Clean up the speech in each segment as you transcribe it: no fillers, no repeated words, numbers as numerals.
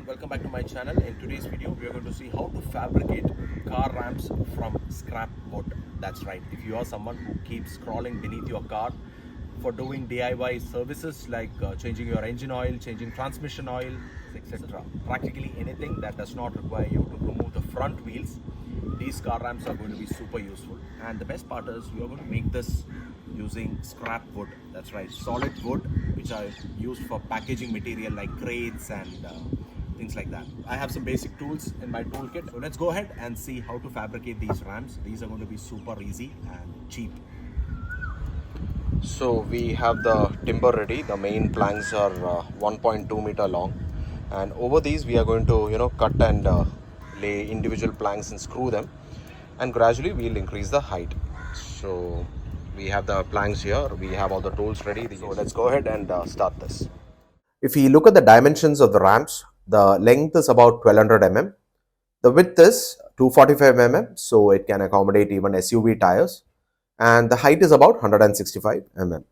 everyone, welcome back to my channel. In today's video we are going to see how to fabricate car ramps from scrap wood. That's right, if you are someone who keeps crawling beneath your car for doing DIY services like changing your engine oil, changing transmission oil, etc., practically anything that does not require you to remove the front wheels, these car ramps are going to be super useful. And the best part is you are going to make this using scrap wood. That's right, solid wood, which are used for packaging material like crates and things like that. I have some basic tools in my toolkit, so let's go ahead and see how to fabricate these ramps. These are going to be super easy and cheap. So we have the timber ready. The main planks are 1.2 meter long, and over these we are going to cut and lay individual planks and screw them, and gradually we'll increase the height. So we have the planks here, we have all the tools ready. So let's go ahead and start this. If we look at the dimensions of the ramps, the length is about 1200 mm, the width is 245 mm, so it can accommodate even SUV tires, and the height is about 165 mm.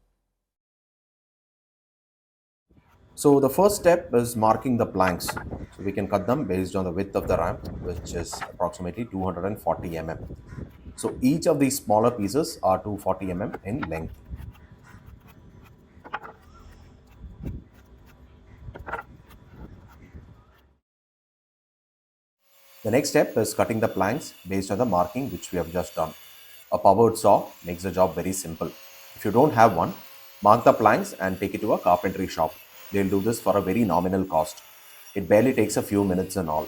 So the first step is marking the planks. So we can cut them based on the width of the ramp, which is approximately 240 mm. So each of these smaller pieces are 240 mm in length. The next step is cutting the planks based on the marking which we have just done. A powered saw makes the job very simple. If you don't have one, mark the planks and take it to a carpentry shop. They'll do this for a very nominal cost. It barely takes a few minutes and all.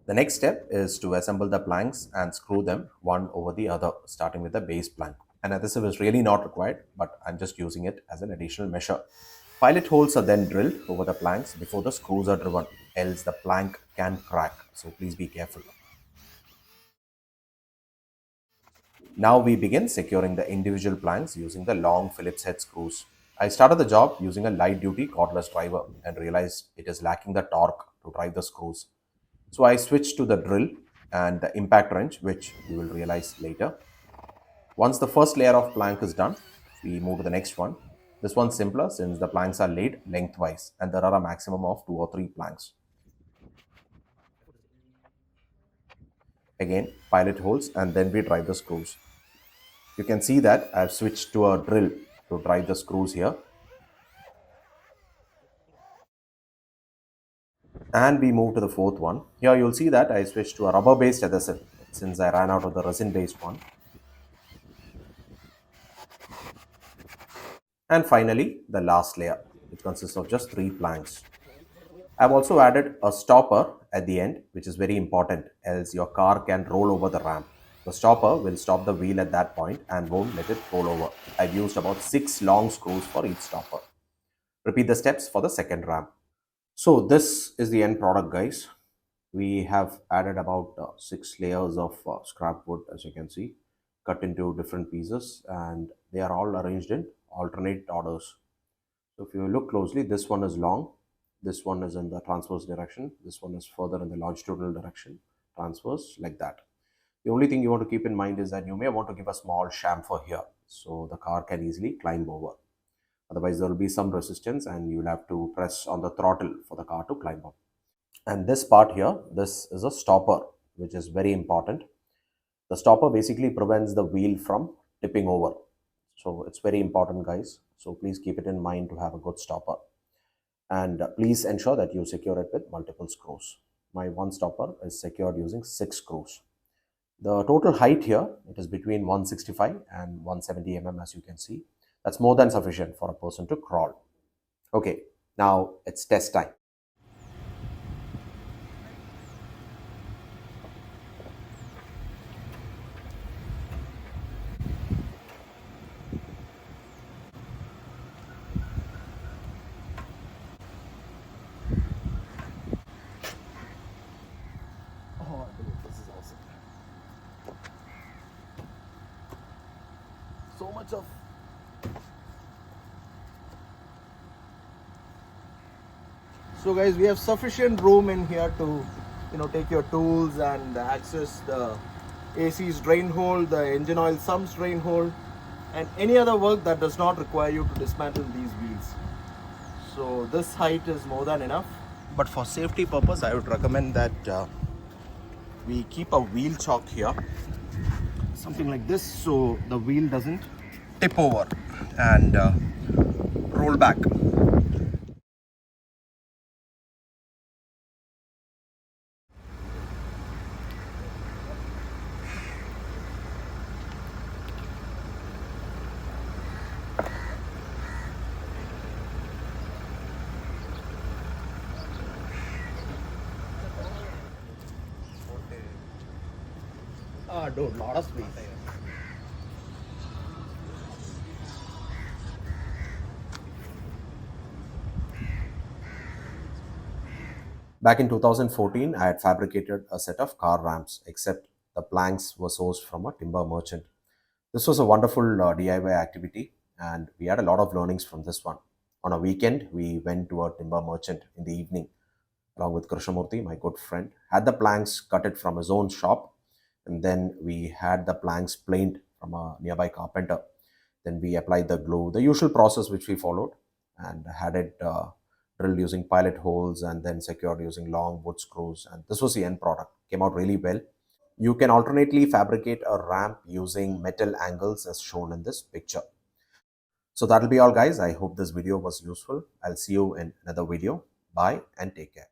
The next step is to assemble the planks and screw them one over the other, starting with the base plank. An adhesive is really not required, but I'm just using it as an additional measure. Pilot holes are then drilled over the planks before the screws are driven, else the plank can crack, so please be careful. Now we begin securing the individual planks using the long Phillips head screws. I started the job using a light duty cordless driver and realized it is lacking the torque to drive the screws. So I switched to the drill and the impact wrench, which you will realize later. Once the first layer of plank is done, we move to the next one. This one's simpler since the planks are laid lengthwise and there are a maximum of 2 or 3 planks. Again, pilot holes and then we drive the screws. You can see that I've switched to a drill to drive the screws here. And we move to the fourth one. Here you'll see that I switched to a rubber based adhesive since I ran out of the resin based one. And finally, the last layer, which consists of just 3 planks. I've also added a stopper at the end, which is very important, else your car can roll over the ramp. The stopper will stop the wheel at that point and won't let it roll over. I've used about 6 long screws for each stopper. Repeat the steps for the second ramp. So this is the end product, guys. We have added about 6 layers of scrap wood, as you can see, cut into different pieces, and they are all arranged in alternate orders. So if you look closely, this one is long, this one is in the transverse direction, this one is further in the longitudinal direction, transverse, like that. The only thing you want to keep in mind is that you may want to give a small chamfer here so the car can easily climb over. Otherwise, there will be some resistance and you'll have to press on the throttle for the car to climb up. And this part here, this is a stopper, which is very important. The stopper basically prevents the wheel from tipping over. So it's very important, guys. So please keep it in mind to have a good stopper. And please ensure that you secure it with multiple screws. My one stopper is secured using 6 screws. The total height here, it is between 165 and 170 mm, as you can see. That's more than sufficient for a person to crawl. Okay, now it's test time. Oh, dude, this is awesome. So much of So guys, we have sufficient room in here to take your tools and access the AC's drain hole, the engine oil sumps drain hole, and any other work that does not require you to dismantle these wheels. So this height is more than enough. But for safety purpose, I would recommend that we keep a wheel chock here, something like this, so the wheel doesn't tip over and roll back. Dude, lot of space. Back in 2014, I had fabricated a set of car ramps, except the planks were sourced from a timber merchant. This was a wonderful DIY activity, and we had a lot of learnings from this one. On a weekend, we went to a timber merchant in the evening, along with Krishnamurti, my good friend, had the planks cut it from his own shop, and then we had the planks planed from a nearby carpenter. Then we applied the glue, the usual process which we followed, and had it drilled using pilot holes and then secured using long wood screws. And this was the end product. Came out really well. You can alternately fabricate a ramp using metal angles as shown in this picture. So that'll be all, guys. I hope this video was useful. I'll see you in another video. Bye and take care.